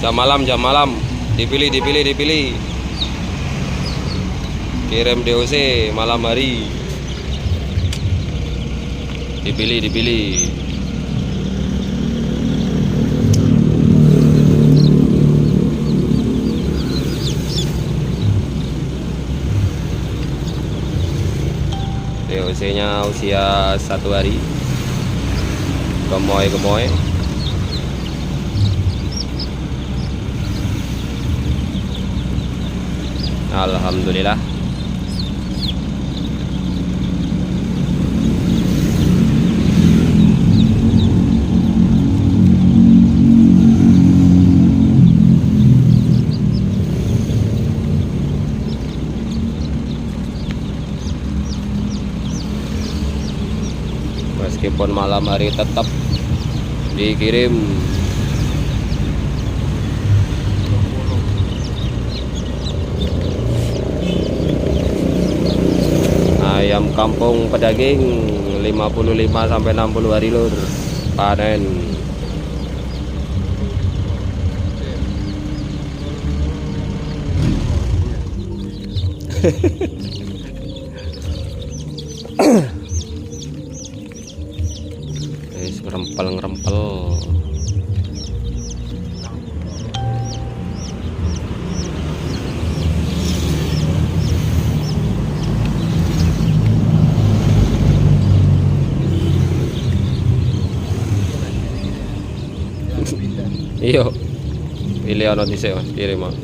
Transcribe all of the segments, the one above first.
Jam malam dipilih kirim DOC malam hari, dipilih DOC nya usia 1 hari, gemoy. Alhamdulillah. Meskipun malam hari tetap dikirim. Ayam kampung pedaging 55 sampai 60 hari lur panen. Ngerempel. Iya, pilih ono dhisik Mas, kirim Mas.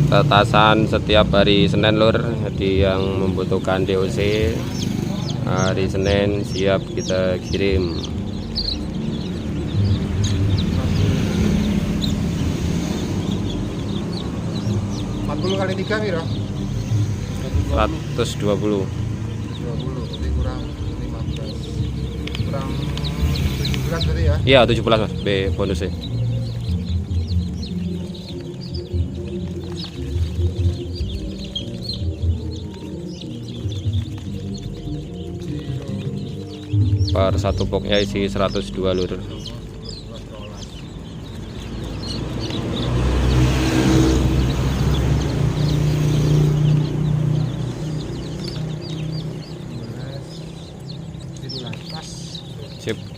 Tetasan setiap hari Senin lur, jadi yang membutuhkan DOC hari Senin siap kita kirim. Kali 3 piro? 120. 20 berarti kurang 15. Kurang 17 tadi ya? Iya 17 Mas, B bonusnya. Per satu boxnya isi 102 lur. Sip.